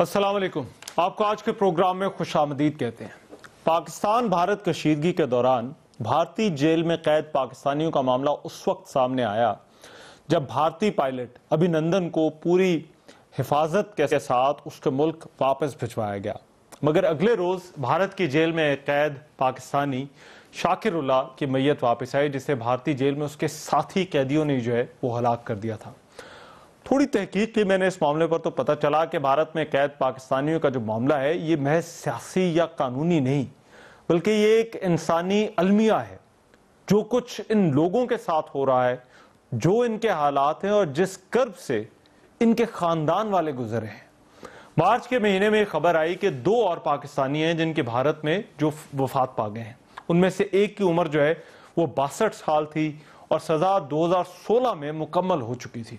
السلام علیکم. آپ کو آج کے پروگرام میں خوش آمدید کہتے ہیں. پاکستان بھارت کشیدگی کے دوران بھارتی جیل میں قید پاکستانیوں کا معاملہ اس وقت سامنے آیا جب بھارتی پائلٹ ابھینندن کو پوری حفاظت کے ساتھ اس کے ملک واپس بھجوایا گیا، مگر اگلے روز بھارت کی جیل میں قید پاکستانی شاکر اللہ کی میت واپس آئی، جسے بھارتی جیل میں اس کے ساتھی قیدیوں نے وہ ہلاک کر دیا تھا. تھوڑی تحقیق کی میں نے اس معاملے پر تو پتہ چلا کہ بھارت میں قید پاکستانیوں کا جو معاملہ ہے یہ محض سیاسی یا قانونی نہیں، بلکہ یہ ایک انسانی المیہ ہے. جو کچھ ان لوگوں کے ساتھ ہو رہا ہے، جو ان کے حالات ہیں اور جس کرب سے ان کے خاندان والے گزرے ہیں. مارچ کے مہینے میں خبر آئی کہ 2 اور پاکستانی ہیں جن کے بھارت میں جو وفات پا گئے ہیں. ان میں سے ایک کی عمر وہ 62 سال تھی اور سزا 2016 میں مکمل ہو چکی تھی.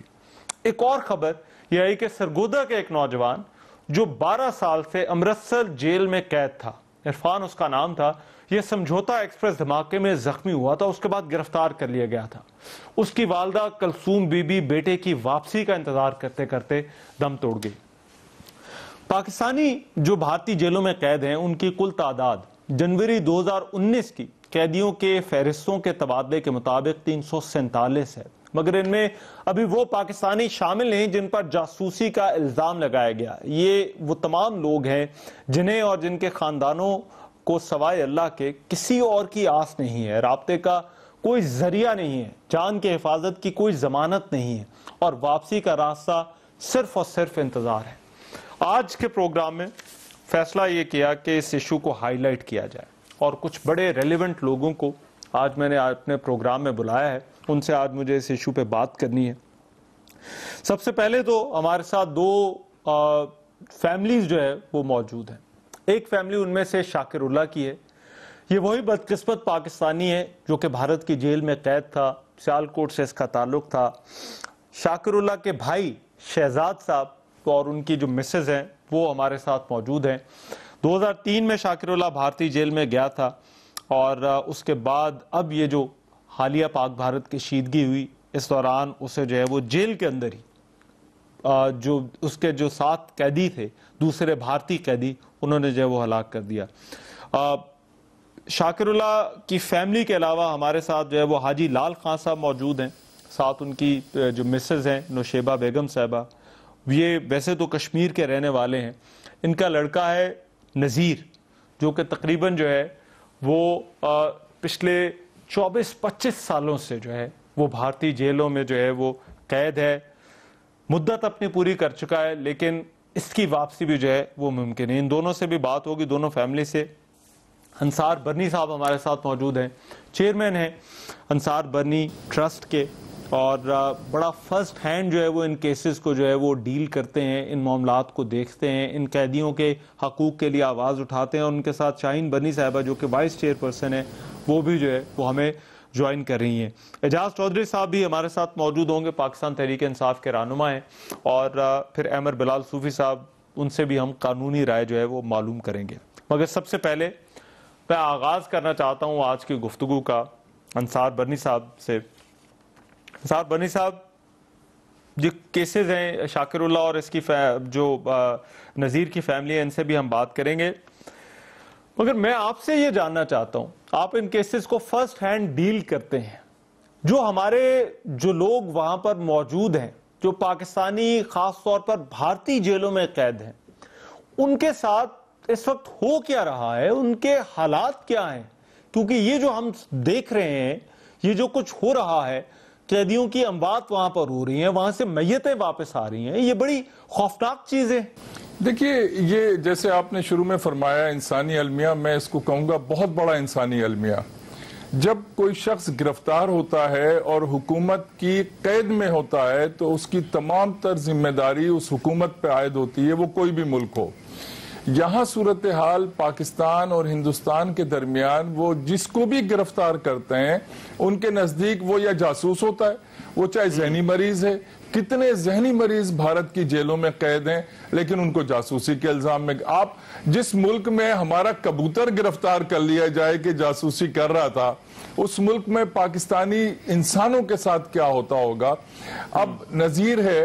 ایک اور خبر یہ آئی کہ سرگودا کے ایک نوجوان جو 12 سال سے امرتسر جیل میں قید تھا، عرفان اس کا نام تھا، یہ سمجھوتا ایکسپریس دھماکے میں زخمی ہوا تھا. اس کے بعد گرفتار کر لیا گیا تھا. اس کی والدہ کلثوم بی بی بیٹے کی واپسی کا انتظار کرتے کرتے دم توڑ گئی. پاکستانی جو بھارتی جیلوں میں قید ہیں ان کی کل تعداد جنوری 2019 کی قیدیوں کے فہرستوں کے تبادلے کے مطابق 347 ہے، مگر ان میں ابھی وہ پاکستانی شامل نہیں جن پر جاسوسی کا الزام لگایا گیا. یہ وہ تمام لوگ ہیں جنہیں اور جن کے خاندانوں کو سوائے اللہ کے کسی اور کی آس نہیں ہے، رابطے کا کوئی ذریعہ نہیں ہے، جان کی حفاظت کی کوئی ضمانت نہیں ہے، اور واپسی کا راستہ صرف اور صرف انتظار ہے. آج کے پروگرام میں فیصلہ یہ کیا کہ اس ایشو کو ہائی لائٹ کیا جائے اور کچھ بڑے ریلیونٹ لوگوں کو آج میں نے اپنے پروگرام میں بلایا ہے. ان سے آج مجھے اس ایشو پہ بات کرنی ہے. سب سے پہلے تو ہمارے ساتھ 2 فیملیز وہ موجود ہیں. ایک فیملی ان میں سے شاکر اللہ کی ہے. یہ وہی بدقسمت پاکستانی ہے جو کہ بھارت کی جیل میں قید تھا، سیالکوٹ سے اس کا تعلق تھا. شاکر اللہ کے بھائی شہزاد صاحب اور ان کی جو مسز ہیں وہ ہمارے ساتھ موجود ہیں. 2003 میں شاکر اللہ بھارتی جیل میں گیا تھا اور اس کے بعد اب یہ جو حالیہ پاک بھارت کشیدگی ہوئی، اس دوران اسے وہ جیل کے اندر ہی جو اس کے جو 7 قیدی تھے، دوسرے بھارتی قیدی، انہوں نے وہ ہلاک کر دیا. شاکر اللہ کی فیملی کے علاوہ ہمارے ساتھ وہ حاجی لال خان صاحب موجود ہیں. ساتھ ان کی جو مسز ہیں نوشیبہ بیگم صاحبہ، یہ ویسے تو کشمیر کے رہنے والے ہیں. ان کا لڑکا ہے نذیر، جو کہ تقریباً وہ پچھلے 24-25 سالوں سے وہ بھارتی جیلوں میں وہ قید ہے. مدت اپنی پوری کر چکا ہے، لیکن اس کی واپسی بھی وہ ممکن ہے. ان دونوں سے بھی بات ہوگی، دونوں فیملی سے. انصار برنی صاحب ہمارے ساتھ موجود ہیں، چیئرمین ہیں انصار برنی ٹرسٹ کے، اور بڑا فرسٹ ہینڈ وہ ان کیسز کو وہ ڈیل کرتے ہیں، ان معاملات کو دیکھتے ہیں، ان قیدیوں کے حقوق کے لیے آواز اٹھاتے ہیں. اور ان کے ساتھ شاہین برنی صاحبہ جو کہ وائس چیئرپرسن ہے، وہ بھی وہ ہمیں جوائن کر رہی ہیں. اعجاز چودھری صاحب بھی ہمارے ساتھ موجود ہوں گے، پاکستان تحریک انصاف کے رہنما ہیں. اور پھر احمد بلال صوفی صاحب، ان سے بھی ہم قانونی رائے وہ معلوم کریں گے. مگر سب سے پہلے میں آغاز کرنا چاہتا ہوں آج کی گفتگو کا انصار برنی صاحب سے. انصار برنی صاحب، جو کیسز ہیں شاکر اللہ اور اس کی جو نذیر کی فیملی ہے، ان سے بھی ہم بات کریں گے. مگر میں آپ سے یہ جاننا چاہتا ہوں، آپ ان کیسز کو فرسٹ ہینڈ ڈیل کرتے ہیں، جو ہمارے جو لوگ وہاں پر موجود ہیں، جو پاکستانی خاص طور پر بھارتی جیلوں میں قید ہیں، ان کے ساتھ اس وقت ہو کیا رہا ہے، ان کے حالات کیا ہیں؟ کیونکہ یہ جو ہم دیکھ رہے ہیں، یہ جو کچھ ہو رہا ہے، قیدیوں کی اموات وہاں پر ہو رہی ہیں، وہاں سے میتیں واپس آ رہی ہیں، یہ بڑی خوفناک چیز ہے. دیکھیے، یہ جیسے آپ نے شروع میں فرمایا انسانی المیہ، میں اس کو کہوں گا بہت بڑا انسانی المیہ. جب کوئی شخص گرفتار ہوتا ہے اور حکومت کی قید میں ہوتا ہے تو اس کی تمام تر ذمہ داری اس حکومت پہ عائد ہوتی ہے، وہ کوئی بھی ملک ہو. یہاں صورتحال پاکستان اور ہندوستان کے درمیان، وہ جس کو بھی گرفتار کرتے ہیں ان کے نزدیک وہ یا جاسوس ہوتا ہے، وہ چاہے ذہنی مریض ہے. کتنے ذہنی مریض بھارت کی جیلوں میں قید ہیں لیکن ان کو جاسوسی کے الزام میں. آپ جس ملک میں ہمارا کبوتر گرفتار کر لیا جائے کہ جاسوسی کر رہا تھا، اس ملک میں پاکستانی انسانوں کے ساتھ کیا ہوتا ہوگا. اب نذیر ہے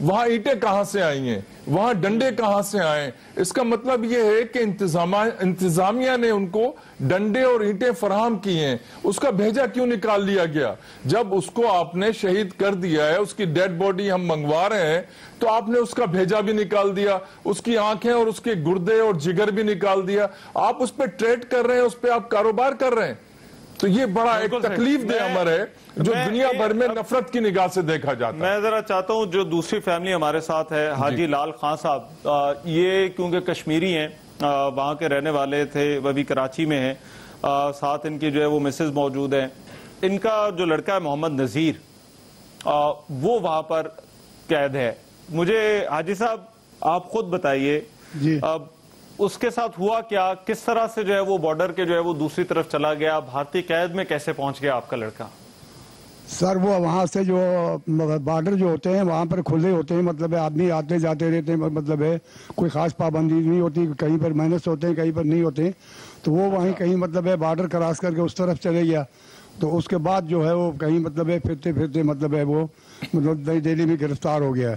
وہاں اینٹیں کہاں سے آئی ہیں, وہاں ڈنڈے کہاں سے آئے. اس کا مطلب یہ ہے کہ انتظامیہ نے ان کو ڈنڈے اور اینٹیں فراہم کی ہیں. اس کا بھیجا کیوں نکال لیا گیا؟ جب اس کو آپ نے شہید کر دیا ہے, اس کی ڈیڈ باڈی ہم منگوا رہے ہیں, تو آپ نے اس کا بھیجا بھی نکال دیا, اس کی آنکھیں اور اس کے گردے اور جگر بھی نکال دیا. آپ اس پہ ٹریڈ کر رہے ہیں, اس پہ آپ کاروبار کر رہے ہیں. تو یہ بڑا ایک تکلیف دہ امر ہے جو دنیا بھر میں نفرت کی نگاہ سے دیکھا جاتا ہے. میں ذرا چاہتا ہوں جو دوسری فیملی ہمارے ساتھ ہے, حاجی لال خان صاحب, یہ کیونکہ کشمیری ہیں, وہاں کے رہنے والے تھے, وہ بھی کراچی میں ہیں, ساتھ ان کی جو ہے وہ مسز موجود ہیں. ان کا جو لڑکا ہے محمد نذیر, وہ وہاں پر قید ہے. مجھے حاجی صاحب آپ خود بتائیے اس کے ساتھ ہوا کیا, کس طرح سے جو ہے وہ بارڈر کے جو ہے وہ دوسری طرف چلا گیا, بھارتی قید میں کیسے پہنچ گیا آپ کا لڑکا؟ سر وہ وہاں سے جو بارڈر جو ہوتے ہیں وہاں پر کھلے ہوتے ہیں, مطلب ہے آدمی آتے جاتے رہتے ہیں, مطلب ہے کوئی خاص پابندی نہیں ہوتی, کہیں پر مائنس ہوتے ہیں کہیں پر نہیں ہوتے. تو وہ وہیں کہیں مطلب ہے بارڈر کراس کر کے اس طرف چلے گیا. تو اس کے بعد جو ہے وہ کہیں مطلب ہے پھرتے پھرتے مطلب ہے وہ مطلب نئی دہلی میں گرفتار ہو گیا ہے.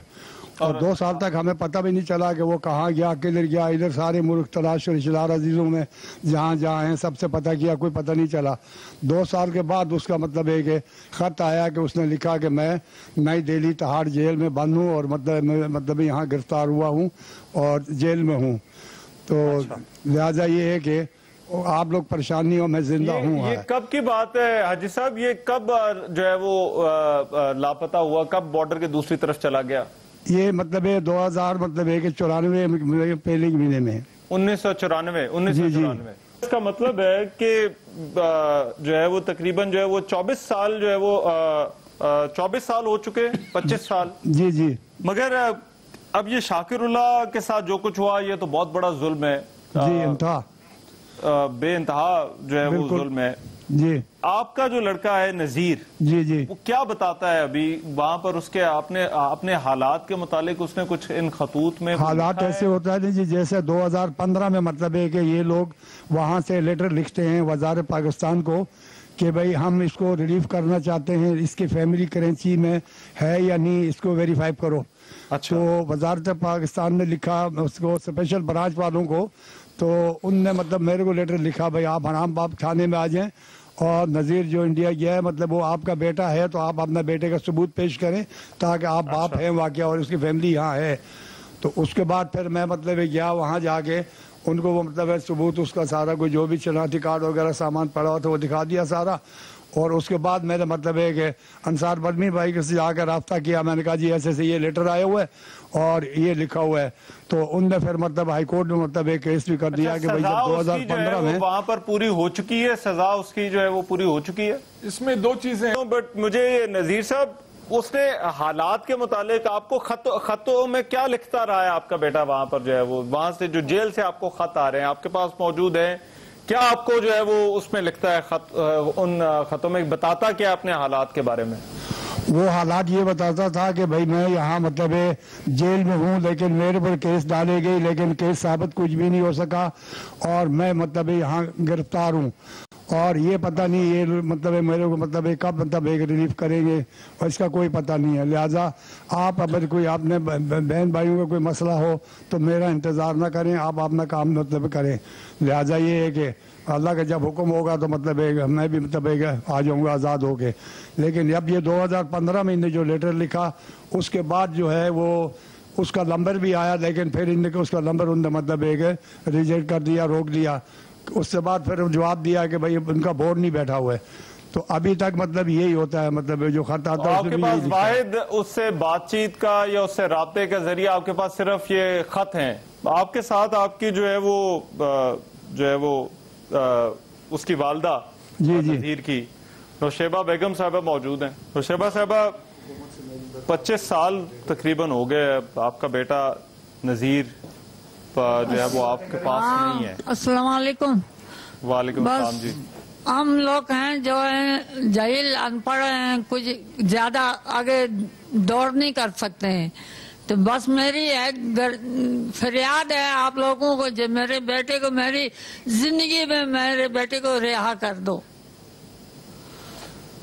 اور 2 سال تک ہمیں پتہ بھی نہیں چلا کہ وہ کہاں گیا, کدھر گیا. ادھر سارے ملک تلاش رشتہ دار عزیزوں میں جہاں جہاں ہیں سب سے پتہ کیا, کوئی پتہ نہیں چلا. 2 سال کے بعد اس کا مطلب ہے کہ خط آیا کہ اس نے لکھا کہ میں نئی دہلی تہاڑ جیل میں بند ہوں اور مطلب یہاں گرفتار ہوا ہوں اور جیل میں ہوں. تو لہٰذا یہ ہے کہ آپ لوگ پریشانی ہو, میں زندہ ہوں. یہ کب کی بات ہے حاجی صاحب, یہ کب جو ہے وہ لاپتہ ہوا, کب بارڈر کے دوسری طرف چلا گیا؟ یہ مطلب ہے 2000 مطلب ہے کہ 94 پہلے مہینے میں 1994. اس کا مطلب ہے کہ جو ہے وہ تقریباً جو ہے وہ 24 سال جو ہے وہ 24 سال ہو چکے, 25 سال. جی مگر اب یہ شاکر اللہ کے ساتھ جو کچھ ہوا یہ تو بہت بڑا ظلم ہے, جی انتہا بے انتہا جو ہے وہ ظلم ہے. جی آپ کا جو لڑکا ہے نذیر, جی وہ کیا بتاتا ہے ابھی وہاں پر؟ اس کے اپنے حالات کے متعلق اس نے کچھ ان خطوط میں حالات ایسے ہوتا ہے جی جیسے 2015 میں مطلب ہے کہ یہ لوگ وہاں سے لیٹر لکھتے ہیں وزارت پاکستان کو کہ بھئی ہم اس کو ریلیف کرنا چاہتے ہیں, اس کی فیملی کراچی میں ہے یا نہیں, اس کو ویریفائی کرو. تو وزارت پاکستان نے لکھا اس کو اسپیشل برانچ والوں کو, تو ان نے مطلب میرے کو لیٹر لکھا بھئی آپ حرام باپ تھانے میں آ جائیں, اور نذیر جو انڈیا گیا ہے مطلب وہ آپ کا بیٹا ہے تو آپ اپنا بیٹے کا ثبوت پیش کریں تاکہ آپ باپ ہیں واقعہ اور اس کی فیملی یہاں ہے. تو اس کے بعد پھر میں مطلب گیا وہاں جا کے ان کو وہ مطلب ثبوت اس کا سارا کوئی جو بھی شناختی کارڈ وغیرہ سامان پڑا ہوا تھا وہ دکھا دیا سارا. اور اس کے بعد میرا مطلب ہے کہ انصار بدمی بھائی کے سے جا کر رابطہ کیا, میں نے کہا جی ایسے یہ لیٹر آئے ہوئے اور یہ لکھا ہوا ہے. تو ان نے پھر مطلب ہائی کورٹ میں مطلب ایک کیس بھی کر دیا کہ بھائی جب 2015 میں وہاں پر پوری ہو چکی ہے, سزا اس کی جو ہے وہ پوری ہو چکی ہے. اس میں 2 چیزیں ہیں. بٹ مجھے نذیر صاحب اس نے حالات کے متعلق آپ کو خطوں میں کیا لکھتا رہا ہے آپ کا بیٹا وہاں پر جو ہے وہ, وہاں سے جو جیل سے آپ کو خط آ رہے ہیں آپ کے پاس موجود ہیں, کیا آپ کو جو ہے وہ اس میں لکھتا ہے خط, ان خطوں میں بتاتا کیا اپنے حالات کے بارے میں؟ وہ حالات یہ بتاتا تھا کہ بھائی میں یہاں مطلب جیل میں ہوں لیکن میرے پر کیس ڈالے گئی لیکن کیس ثابت کچھ بھی نہیں ہو سکا اور میں مطلب یہاں گرفتار ہوں اور یہ پتہ نہیں یہ مطلب میرے کو مطلب کب مطلب ریلیف کریں گے اور اس کا کوئی پتہ نہیں ہے. لہٰذا آپ اگر کوئی آپ نے بہن بھائیوں کا کوئی مسئلہ ہو تو میرا انتظار نہ کریں, آپ اپنا کام مطلب کریں. لہٰذا یہ ہے کہ اللہ کا جب حکم ہوگا تو مطلب میں بھی مطلب آ جاؤں گا آزاد ہو کے. لیکن اب یہ 2015 میں نے جو لیٹر لکھا اس کے بعد جو ہے وہ اس کا نمبر بھی آیا لیکن پھر ان نے اس کا نمبر ان نے مطلب ریجیکٹ کر دیا, روک دیا. اس سے بعد پھر جواب دیا کہ بھائی ان کا بورڈ نہیں بیٹھا ہوا ہے. تو ابھی تک مطلب یہی ہوتا ہے, مطلب جو خط آتا ہے آپ کے پاس واحد اس سے بات چیت کا یا اس سے رابطے کا ذریعہ آپ کے پاس صرف یہ خط ہیں. آپ کے ساتھ آپ کی جو ہے وہ اس کی والدہ نذیر کی نوشیبہ بیگم صاحبہ موجود ہیں. نوشیبہ صاحبہ 25 سال تقریباً ہو گئے آپ کا بیٹا نذیر جو ہے وہ آپ کے پاس نہیں ہے. السلام علیکم. وعلیکم السلام. جی ہم لوگ ہیں جو ہیں جاہل ان پڑھ ہیں, کچھ زیادہ آگے دوڑ نہیں کر سکتے ہیں. تو بس میری ایک فریاد ہے آپ لوگوں کو جو میرے بیٹے کو میری زندگی میں میرے بیٹے کو رہا کر دو.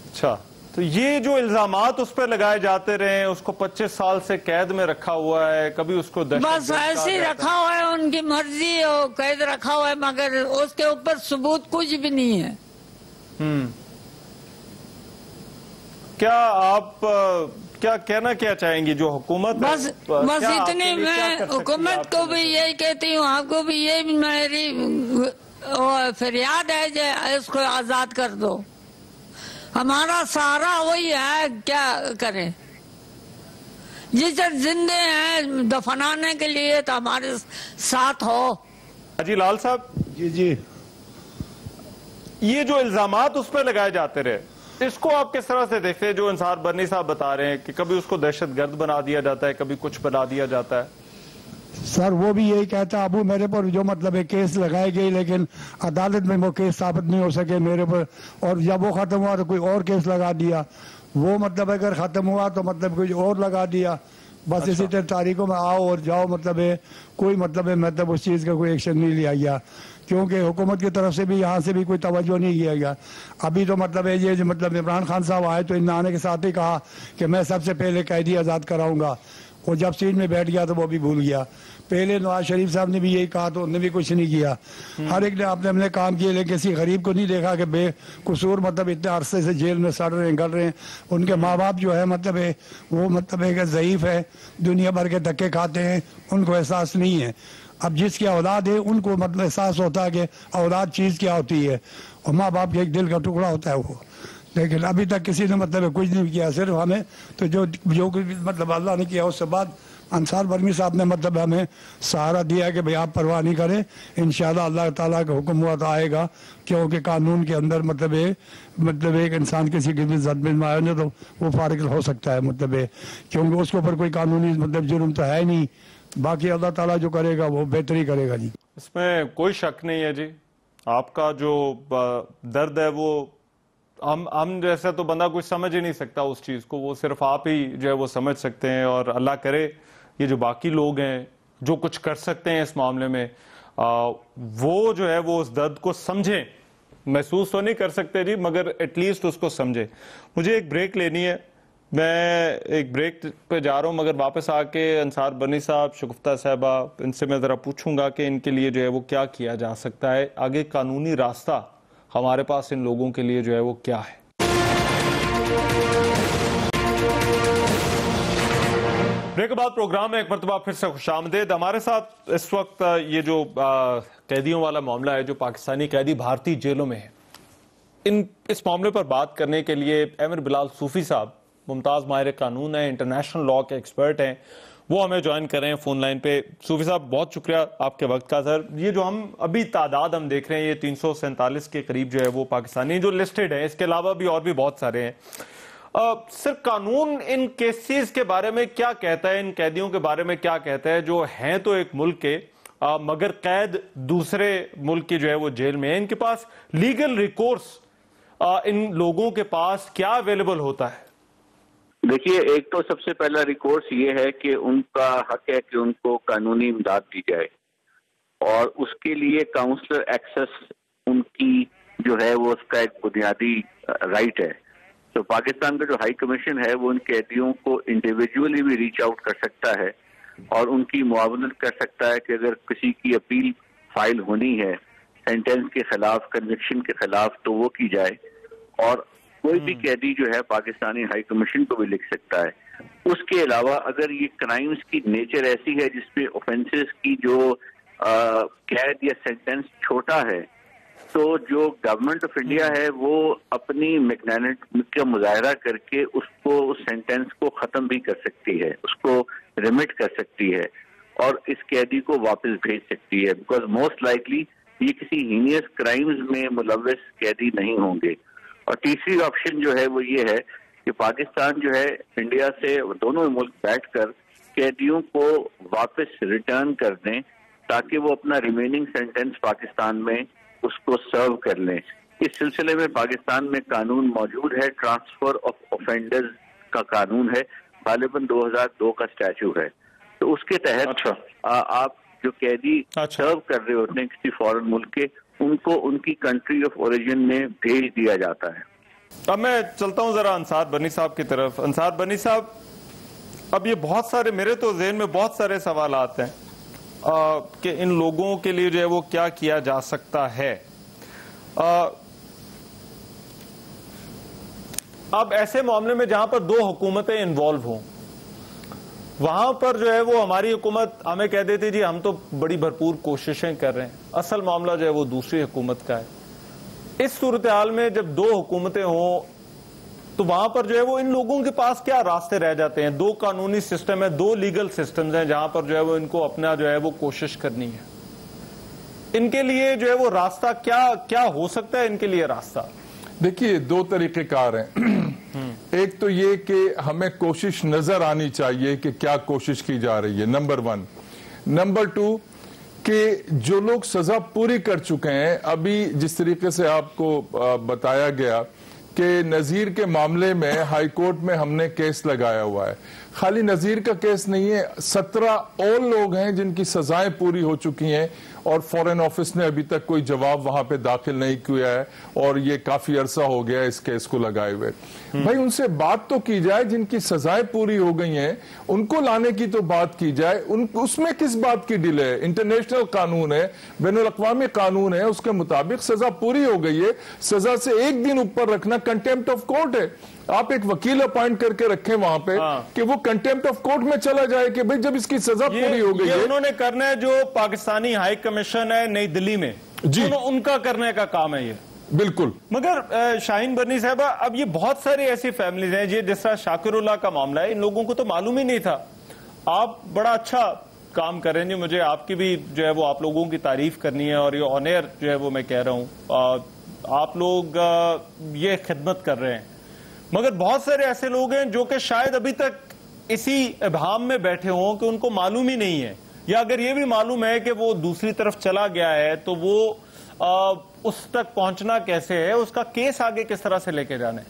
اچھا تو یہ جو الزامات اس پہ لگائے جاتے رہے ہیں، اس کو 25 سال سے قید میں رکھا ہوا ہے، کبھی اس کو بس ایسے ہی رکھا ہوا ہے، ان کی مرضی ہو قید رکھا ہوا ہے، مگر اس کے اوپر ثبوت کچھ بھی نہیں ہے۔ کیا آپ کیا کہنا کیا چاہیں گی جو حکومت بس اتنی میں حکومت کو بھی یہی کہتی ہوں، آپ کو بھی یہ میری فریاد ہے کہ اس کو آزاد کر دو، ہمارا سہارا وہی ہے، کیا کریں؟ جس زندے ہیں دفنانے کے لیے تو ہمارے ساتھ ہو۔ جی لال صاحب، جی یہ جو الزامات اس پہ لگائے جاتے رہے، اس کو آپ کس طرح سے دیکھتے ہیں؟ جو انصار برنی صاحب بتا رہے ہیں کہ کبھی اس کو دہشت گرد بنا دیا جاتا ہے، کبھی کچھ بنا دیا جاتا ہے۔ سر وہ بھی یہی کہتا ابو میرے پر جو مطلب ہے کیس لگائے گئے، لیکن عدالت میں وہ کیس ثابت نہیں ہو سکے میرے پر، اور جب وہ ختم ہوا تو کوئی اور کیس لگا دیا، وہ مطلب اگر ختم ہوا تو مطلب کوئی اور لگا دیا، بس اسی طرح تاریخوں میں آؤ اور جاؤ، مطلب ہے کوئی مطلب ہے مطلب اس چیز کا کوئی ایکشن نہیں لیا گیا، کیونکہ حکومت کی طرف سے بھی یہاں سے بھی کوئی توجہ نہیں کیا گیا۔ ابھی تو مطلب ہے یہ جو مطلب عمران خان صاحب آئے تو ان آنے کے ساتھ ہی کہا کہ میں سب سے پہلے قیدی آزاد کراؤں گا، اور جب سیٹ میں بیٹھ گیا تو وہ بھی بھول گیا۔ پہلے نواز شریف صاحب نے بھی یہی کہا تو انہوں نے بھی کچھ نہیں کیا، ہر ایک نے اپنے کام کیے، لیکن کسی غریب کو نہیں دیکھا کہ بے قصور مطلب اتنے عرصے سے جیل میں سڑ رہے ہیں گل رہے ہیں۔ ان کے ماں باپ جو ہے مطلب ہے وہ مطلب ہے کہ ضعیف ہے، دنیا بھر کے دھکے کھاتے ہیں، ان کو احساس نہیں ہے۔ اب جس کی اولاد ہے ان کو مطلب احساس ہوتا ہے کہ اولاد چیز کیا ہوتی ہے، اور ماں باپ کے ایک دل کا ٹکڑا ہوتا ہے وہ، لیکن ابھی تک کسی نے مطلب کچھ نہیں کیا۔ صرف ہمیں تو جو مطلب اللہ نے کیا، اس سے بعد انصار برمی صاحب نے مطلب ہمیں سہارا دیا کہ بھئی آپ پرواہ نہیں کریں، انشاءاللہ اللہ تعالیٰ کا حکم ہوا تو آئے گا، کیونکہ قانون کے اندر مطلب ایک انسان کسی کی بھی زد میں آئے تو وہ فارغ ہو سکتا ہے، مطلب کیونکہ اس کے اوپر کوئی قانونی مطلب جرم تو ہے نہیں، باقی اللہ تعالیٰ جو کرے گا وہ بہتری کرے گا۔ جی اس میں کوئی شک نہیں ہے جی، آپ کا جو درد ہے وہ ہم جیسا تو بندہ کچھ سمجھ ہی نہیں سکتا اس چیز کو، وہ صرف آپ ہی جو ہے وہ سمجھ سکتے ہیں، اور اللہ کرے یہ جو باقی لوگ ہیں جو کچھ کر سکتے ہیں اس معاملے میں، وہ جو ہے وہ اس درد کو سمجھیں، محسوس تو نہیں کر سکتے جی مگر ایٹ لیسٹ اس کو سمجھیں۔ مجھے ایک بریک لینی ہے، میں ایک بریک پہ جا رہا ہوں، مگر واپس آ کے انصار برنی صاحب، شگفتہ صاحبہ، ان سے میں ذرا پوچھوں گا کہ ان کے لیے جو ہے وہ کیا کیا جا سکتا ہے، آگے قانونی راستہ ہمارے پاس ان لوگوں کے لیے جو ہے وہ کیا ہے۔ بریک کے بعد پروگرام میں ایک مرتبہ پھر سے خوش آمدید۔ ہمارے ساتھ اس وقت یہ جو قیدیوں والا معاملہ ہے، جو پاکستانی قیدی بھارتی جیلوں میں ہے، اس معاملے پر بات کرنے کے لیے احمد بلال صوفی صاحب ممتاز ماہر قانون ہیں، انٹرنیشنل لاء کے ایکسپرٹ ہیں، وہ ہمیں جوائن کر رہے ہیں فون لائن پہ۔ صوفی صاحب بہت شکریہ آپ کے وقت کا۔ سر یہ جو ہم ابھی تعداد ہم دیکھ رہے ہیں، یہ 347 کے قریب جو ہے وہ پاکستانی جو لسٹڈ ہیں، اس کے علاوہ بھی اور بھی بہت سارے ہیں۔ سر قانون ان کیسز کے بارے میں کیا کہتا ہے، ان قیدیوں کے بارے میں کیا کہتا ہے جو ہیں تو ایک ملک کے مگر قید دوسرے ملک کی جو ہے وہ جیل میں ہے؟ ان کے پاس لیگل ریکورس ان لوگوں کے پاس کیا اویلیبل ہوتا ہے؟ دیکھیے، ایک تو سب سے پہلا ریکورس یہ ہے کہ ان کا حق ہے کہ ان کو قانونی امداد دی جائے، اور اس کے لیے کاؤنسلر ایکسس ان کی جو ہے وہ اس کا ایک بنیادی رائٹ ہے۔ تو پاکستان کا جو ہائی کمیشن ہے وہ ان قیدیوں کو انڈیویجولی بھی ریچ آؤٹ کر سکتا ہے اور ان کی معاونت کر سکتا ہے کہ اگر کسی کی اپیل فائل ہونی ہے سینٹنس کے خلاف، کنوکشن کے خلاف، تو وہ کی جائے، اور کوئی بھی قیدی جو ہے پاکستانی ہائی کمیشن کو بھی لکھ سکتا ہے۔ اس کے علاوہ اگر یہ کرائمز کی نیچر ایسی ہے جس پہ اوفینسز کی جو قید یا سینٹنس چھوٹا ہے، تو جو گورنمنٹ آف انڈیا ہے وہ اپنی میگنینٹ کا مظاہرہ کر کے اس سینٹنس کو ختم بھی کر سکتی ہے، اس کو ریمٹ کر سکتی ہے، اور اس قیدی کو واپس بھیج سکتی ہے، بیکاز موسٹ لائکلی یہ کسی ہینیس کرائمز میں ملوث قیدی نہیں ہوں گے۔ اور تیسری آپشن جو ہے وہ یہ ہے کہ پاکستان جو ہے انڈیا سے دونوں ملک بیٹھ کر قیدیوں کو واپس ریٹرن کر دیں تاکہ وہ اپنا ریمیننگ سینٹنس پاکستان میں اس کو سرو کر لیں۔ اس سلسلے میں پاکستان میں قانون موجود ہے، ٹرانسفر آف اوفینڈرز کا قانون ہے، غالباً 2002 کا اسٹیچو ہے۔ تو اس کے تحت آپ جو قیدی سرو کر رہے ہوتے ہیں کسی فورن ملک کے، ان کو ان کی کنٹری آف اوریجن میں بھیج دیا جاتا ہے۔ اب میں چلتا ہوں ذرا انصار بنی صاحب کی طرف. انصار بنی صاحب, اب یہ بہت سارے, میرے تو ذہن میں بہت سارے سوالات ہیں کہ ان لوگوں کے لیے جو ہے وہ کیا کیا جا سکتا ہے. اب ایسے معاملے میں جہاں پر دو حکومتیں انوالو ہوں, وہاں پر جو ہے وہ ہماری حکومت ہمیں کہہ دیتی جی ہم تو بڑی بھرپور کوششیں کر رہے ہیں, اصل معاملہ جو ہے وہ دوسری حکومت کا ہے. اس صورتحال میں جب دو حکومتیں ہوں تو وہاں پر جو ہے وہ ان لوگوں کے پاس کیا راستے رہ جاتے ہیں؟ دو قانونی سسٹم ہے, دو لیگل سسٹمز ہیں جہاں پر جو ہے وہ ان کو اپنا جو ہے وہ کوشش کرنی ہے. ان کے لیے جو ہے وہ راستہ کیا ہو سکتا ہے؟ ان کے لیے راستہ دیکھیے دو طریقے کار ہیں. ایک تو یہ کہ ہمیں کوشش نظر آنی چاہیے کہ کیا کوشش کی جا رہی ہے, نمبر 1. نمبر 2 کہ جو لوگ سزا پوری کر چکے ہیں, ابھی جس طریقے سے آپ کو بتایا گیا کہ نذیر کے معاملے میں ہائی کورٹ میں ہم نے کیس لگایا ہوا ہے. خالی نذیر کا کیس نہیں ہے, 17 اور لوگ ہیں جن کی سزائیں پوری ہو چکی ہیں اور فورن آفس نے ابھی تک کوئی جواب وہاں پہ داخل نہیں کیا ہے, اور یہ کافی عرصہ ہو گیا اس کیس کو لگائے ہوئے. بھائی ان سے بات تو کی جائے, جن کی سزائیں پوری ہو گئی ہیں ان کو لانے کی تو بات کی جائے. اس میں کس بات کی ڈیلے ہے؟ انٹرنیشنل قانون ہے, بین الاقوامی قانون ہے, اس کے مطابق سزا پوری ہو گئی ہے. سزا سے ایک دن اوپر رکھنا کنٹیمپٹ آف کورٹ ہے. آپ ایک وکیل اپوائنٹ کر کے رکھیں وہاں پہ کہ وہ کنٹیمپٹ آف کورٹ میں چلا جائے کہ بھئی جب اس کی سزا پوری ہو گئی ہے. یہ انہوں نے کرنا ہے جو پاکستانی ہائی کمیشن ہے نئی دلی میں, ان کا کرنے کا کام ہے یہ. بالکل. مگر شاہین برنی صاحبہ, اب یہ بہت ساری ایسی فیملیز ہیں, یہ جس طرح شاکر اللہ کا معاملہ ہے, ان لوگوں کو تو معلوم ہی نہیں تھا. آپ بڑا اچھا کام کر رہے ہیں جی, مجھے آپ کی بھی جو ہے وہ آپ لوگوں کی تعریف کرنی ہے, اور یہ آن ایئر جو ہے وہ میں کہہ رہا ہوں, آپ لوگ یہ خدمت کر رہے ہیں. مگر بہت سارے ایسے لوگ ہیں جو کہ شاید ابھی تک اسی ابہام میں بیٹھے ہوں کہ ان کو معلوم ہی نہیں ہے, یا اگر یہ بھی معلوم ہے کہ وہ دوسری طرف چلا گیا ہے تو وہ اس تک پہنچنا کیسے ہے, اس کا کیس آگے کس طرح سے لے کے جانے,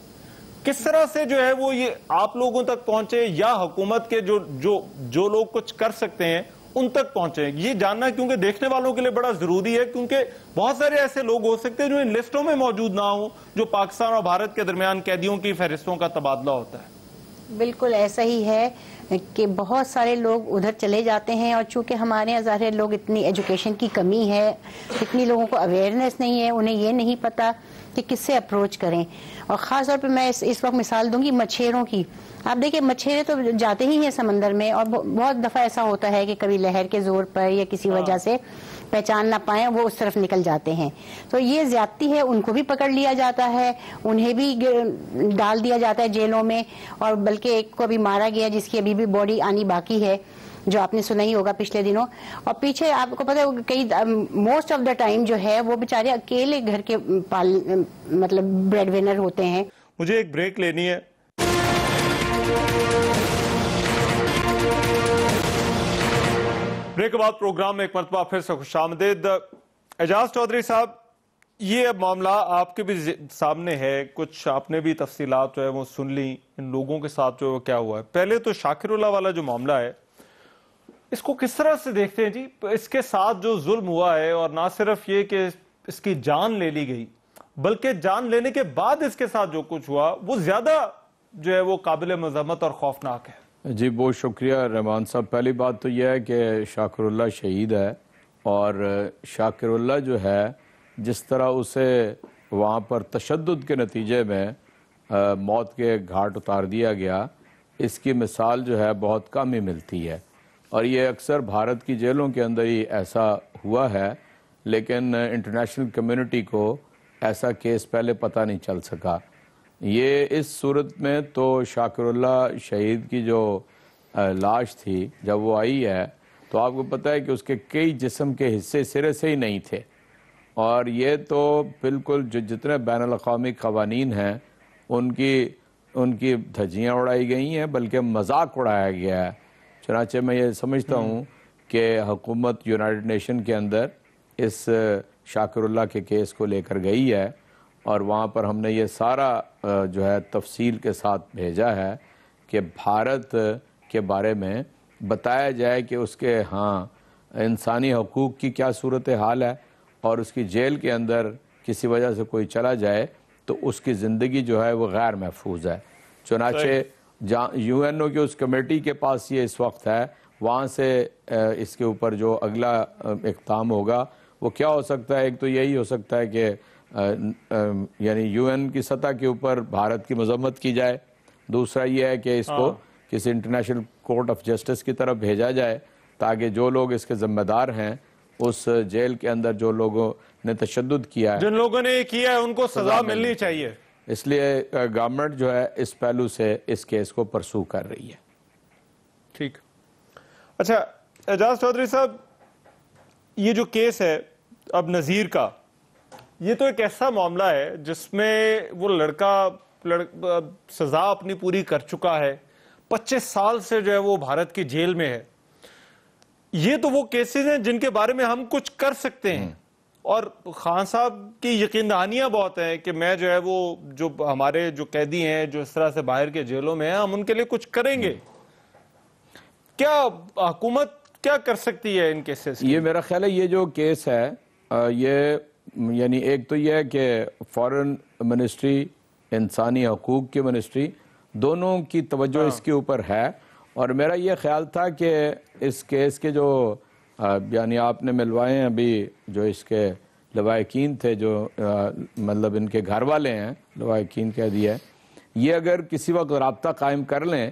کس طرح سے جو ہے وہ یہ آپ لوگوں تک پہنچے, یا حکومت کے جو لوگ کچھ کر سکتے ہیں ان تک پہنچے, یہ جاننا کیونکہ دیکھنے والوں کے لیے بڑا ضروری ہے, کیونکہ بہت سارے ایسے لوگ ہو سکتے ہیں جو ان لسٹوں میں موجود نہ ہوں, جو پاکستان اور بھارت کے درمیان قیدیوں کی فہرستوں کا تبادلہ ہوتا ہے. بالکل ایسا ہی ہے کہ بہت سارے لوگ ادھر چلے جاتے ہیں, اور چونکہ ہمارے یہاں ظاہر لوگ اتنی ایجوکیشن کی کمی ہے, اتنی لوگوں کو اویئرنیس نہیں ہے, انہیں یہ نہیں پتا کہ کس سے اپروچ کریں. اور خاص طور پہ میں اس وقت مثال دوں گی مچھیروں کی. آپ دیکھیں مچھیرے تو جاتے ہی ہیں سمندر میں, اور بہت دفعہ ایسا ہوتا ہے کہ کبھی لہر کے زور پر یا کسی وجہ سے پہچان نہ پائیں, وہ اس طرف نکل جاتے ہیں. تو یہ زیادتی ہے, ان کو بھی پکڑ لیا جاتا ہے, انہیں بھی ڈال دیا جاتا ہے جیلوں میں, اور بلکہ ایک کو ابھی مارا گیا جس کی ابھی بھی باڈی آنی باقی ہے, جو آپ نے سنا ہی ہوگا پچھلے دنوں. اور پیچھے آپ کو پتا ہے کئی موسٹ آف دا ٹائم جو ہے وہ بیچارے اکیلے گھر کے مطلب بریڈ ونر ہوتے ہیں. مجھے ایک بریک لینی ہے. بریک کے بعد پروگرام میں ایک مرتبہ پھر سے خوش آمدید. اعجاز چودھری صاحب, یہ معاملہ آپ کے بھی سامنے ہے, کچھ آپ نے بھی تفصیلات جو ہے وہ سن لی, ان لوگوں کے ساتھ جو کیا ہوا ہے. پہلے تو شاکر اللہ والا جو معاملہ ہے, اس کو کس طرح سے دیکھتے ہیں جی؟ اس کے ساتھ جو ظلم ہوا ہے, اور نہ صرف یہ کہ اس کی جان لے لی گئی, بلکہ جان لینے کے بعد اس کے ساتھ جو کچھ ہوا وہ زیادہ جو ہے وہ قابل مذمت اور خوفناک ہے. جی بہت شکریہ رحمان صاحب. پہلی بات تو یہ ہے کہ شاکر اللہ شہید ہے, اور شاکر اللہ جو ہے جس طرح اسے وہاں پر تشدد کے نتیجے میں موت کے گھاٹ اتار دیا گیا, اس کی مثال جو ہے بہت کم ہی ملتی ہے. اور یہ اکثر بھارت کی جیلوں کے اندر ہی ایسا ہوا ہے, لیکن انٹرنیشنل کمیونٹی کو ایسا کیس پہلے پتہ نہیں چل سکا. یہ اس صورت میں تو شاکر اللہ شہید کی جو لاش تھی جب وہ آئی ہے تو آپ کو پتہ ہے کہ اس کے کئی جسم کے حصے سرے سے ہی نہیں تھے, اور یہ تو بالکل جتنے بین الاقوامی قوانین ہیں ان کی دھجیاں اڑائی گئی ہیں, بلکہ مذاق اڑایا گیا ہے. چنانچہ میں یہ سمجھتا ہوں کہ حکومت یونائیٹڈ نیشن کے اندر اس شاکر اللہ کے کیس کو لے کر گئی ہے, اور وہاں پر ہم نے یہ سارا جو ہے تفصیل کے ساتھ بھیجا ہے کہ بھارت کے بارے میں بتایا جائے کہ اس کے انسانی حقوق کی کیا صورتحال ہے, اور اس کی جیل کے اندر کسی وجہ سے کوئی چلا جائے تو اس کی زندگی جو ہے وہ غیر محفوظ ہے. چنانچہ یو این او کی اس کمیٹی کے پاس یہ اس وقت ہے, وہاں سے اس کے اوپر جو اگلا اقدام ہوگا وہ کیا ہو سکتا ہے. ایک تو یہی ہو سکتا ہے کہ یعنی یو این کی سطح کے اوپر بھارت کی مذمت کی جائے. دوسرا یہ ہے کہ اس کو کسی انٹرنیشنل کورٹ آف جسٹس کی طرف بھیجا جائے تاکہ جو لوگ اس کے ذمہ دار ہیں, اس جیل کے اندر جو لوگوں نے تشدد کیا ہے, جن لوگوں نے یہ کیا ہے, ان کو سزا ملنی چاہیے. اس لیے گورنمنٹ جو ہے اس پہلو سے اس کیس کو پرسو کر رہی ہے. ٹھیک. اچھا اعجاز چودھری صاحب, یہ جو کیس ہے اب نذیر کا, یہ تو ایک ایسا معاملہ ہے جس میں وہ لڑکا سزا اپنی پوری کر چکا ہے, 25 سال سے جو ہے وہ بھارت کی جیل میں ہے. یہ تو وہ کیسز ہیں جن کے بارے میں ہم کچھ کر سکتے ہیں, اور خان صاحب کی یقین دہانیاں بہت ہیں کہ میں جو ہے وہ جو ہمارے جو قیدی ہیں جو اس طرح سے باہر کے جیلوں میں ہیں, ہم ان کے لیے کچھ کریں گے. کیا حکومت کیا کر سکتی ہے ان کیسز؟ یہ میرا خیال ہے یہ جو کیس ہے یہ یعنی ایک تو یہ ہے کہ فارن منسٹری, انسانی حقوق کی منسٹری, دونوں کی توجہ اس کے اوپر ہے. اور میرا یہ خیال تھا کہ اس کیس کے جو یعنی آپ نے ملوائے ہیں ابھی جو اس کے لواحقین تھے, جو مطلب ان کے گھر والے ہیں, لواحقین کہہ دیا ہے, یہ اگر کسی وقت رابطہ قائم کر لیں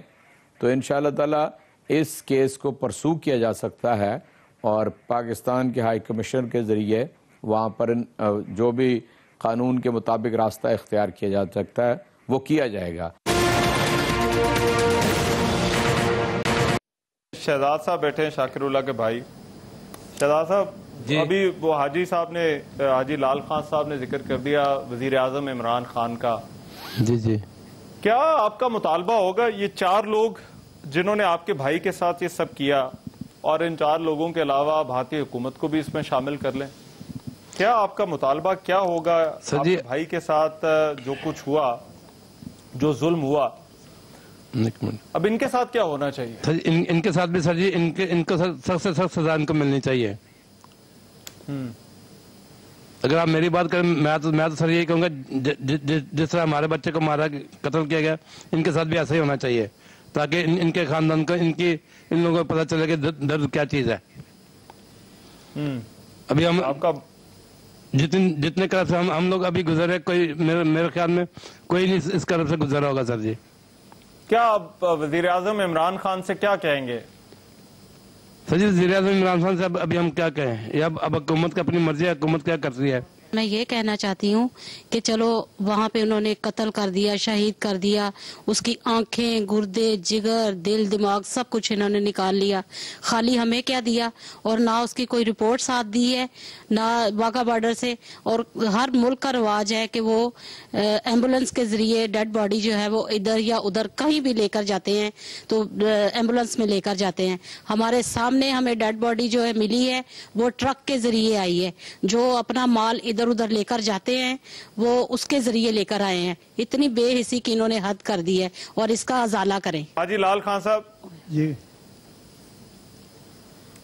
تو انشاءاللہ تعالی اس کیس کو پرسو کیا جا سکتا ہے, اور پاکستان کے ہائی کمیشنر کے ذریعے وہاں پر جو بھی قانون کے مطابق راستہ اختیار کیا جا سکتا ہے وہ کیا جائے گا. شہزاد صاحب بیٹھے ہیں, شاکر اللہ کے بھائی. شہزاد صاحب, ابھی وہ حاجی صاحب نے, حاجی لال خان صاحب نے ذکر کر دیا وزیر اعظم عمران خان کا. جی کیا آپ کا مطالبہ ہوگا یہ 4 لوگ جنہوں نے آپ کے بھائی کے ساتھ یہ سب کیا, اور ان 4 لوگوں کے علاوہ بھارتی حکومت کو بھی اس میں شامل کر لیں؟ کیا آپ کا مطالبہ کیا ہوگا آپ کے بھائی کے ساتھ جو کچھ ہوا, جو ظلم ہوا, اب ان کے ساتھ کیا ہونا چاہیے؟ ان کے ساتھ بھی سر جی ان کو سخت سے سخت سزا ان کو ملنی چاہیے. اگر آپ میری بات کریں, میں تو سر یہی کہوں گا جس طرح ہمارے بچے کو مارا قتل کیا گیا, ان کے ساتھ بھی ایسا ہی ہونا چاہیے, تاکہ ان کے خاندان کو ان لوگوں کو پتہ چلے کہ درد کیا چیز ہے. ابھی ہم جتنے طرف سے ہم لوگ ابھی گزرے, کوئی میرے خیال میں کوئی نہیں اس طرف سے گزرا ہوگا سر جی. کیا آپ وزیر اعظم عمران خان سے کیا کہیں گے؟ سر جی وزیر اعظم عمران خان سے ابھی ہم کیا کہیں, یہ اب حکومت کی اپنی مرضی ہے, حکومت کیا کر رہی ہے. میں یہ کہنا چاہتی ہوں کہ چلو وہاں پہ انہوں نے قتل کر دیا, شہید کر دیا, اس کی آنکھیں, گردے, جگر, دل, دماغ سب کچھ انہوں نے نکال لیا, خالی ہمیں کیا دیا, اور نہ اس کی کوئی رپورٹ ساتھ دی ہے نہ واگا بارڈر سے. اور ہر ملک کا رواج ہے کہ وہ ایمبولنس کے ذریعے ڈیڈ باڈی جو ہے وہ ادھر یا ادھر کہیں بھی لے کر جاتے ہیں, تو ایمبولنس میں لے کر جاتے ہیں. ہمارے سامنے ہمیں ڈیڈ باڈی جو ہے ملی ہے وہ ٹرک کے ذریعے آئی ہے, جو اپنا مال ادھر لے کر جاتے ہیں وہ اس کے ذریعے لے کر آئے ہیں. اتنی بے حسی کی انہوں نے حد کر دی ہے, اور اس کا ازالہ کریں. حاجی لال خان صاحب جی,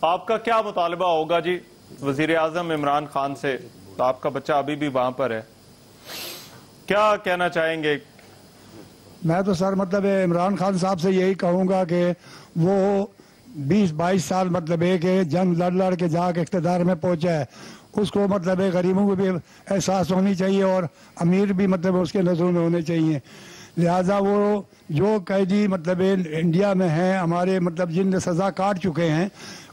آپ کا کیا مطالبہ ہوگا جی وزیر اعظم عمران خان سے؟ آپ کا بچہ ابھی بھی وہاں پر ہے, کیا کہنا چاہیں گے؟ میں تو سر مطلب عمران خان صاحب سے یہی کہوں گا کہ وہ 20-22 سال مطلب ہے کہ جنگ لڑ کے جا کے اقتدار میں پہنچا ہے, اس کو مطلب غریبوں کو بھی احساس ہونی چاہیے, اور امیر بھی مطلب اس کے نظروں میں ہونے چاہیے. لہٰذا وہ جو قیدی مطلب انڈیا میں ہیں ہمارے, مطلب جن نے سزا کاٹ چکے ہیں,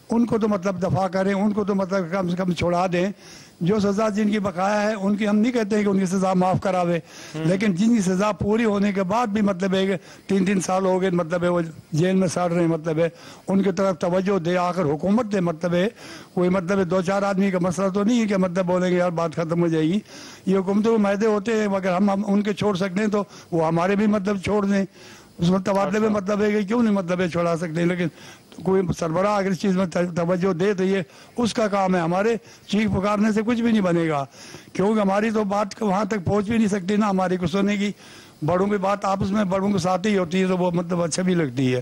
ان کو تو مطلب دفاع کریں, ان کو تو مطلب کم سے کم چھوڑا دیں. جو سزا جن کی بقایا ہے ان کی ہم نہیں کہتے ہیں کہ ان کی سزا معاف کراوے, لیکن جن کی سزا پوری ہونے کے بعد بھی مطلب ہے کہ 3 سال ہو گئے مطلب ہے وہ جیل میں سڑ رہے ہیں, مطلب ہے ان کی طرف توجہ دے. آخر حکومت دے, مطلب ہے کوئی مطلب 2-4 آدمی کا مسئلہ تو نہیں ہے کہ مطلب بولیں گے یار بات ختم ہو جائے گی. یہ حکومتوں کے معاہدے ہوتے ہیں, اگر ہم ان کے چھوڑ سکتے ہیں تو وہ ہمارے بھی مطلب چھوڑ دیں. اس میں تبادلے میں مطلب ہے کہ کیوں نہیں مطلب چھوڑا سکتے, لیکن کوئی سربراہ اگر اس چیز میں توجہ دے تو یہ اس کا کام ہے. ہمارے چیخ پکارنے سے کچھ بھی نہیں بنے گا, کیونکہ ہماری تو بات وہاں تک پہنچ بھی نہیں سکتی نا ہماری کو سننے کی. بڑوں کی بات آپس میں بڑوں کے ساتھ ہی ہوتی ہے تو وہ مطلب اچھا بھی لگتی ہے.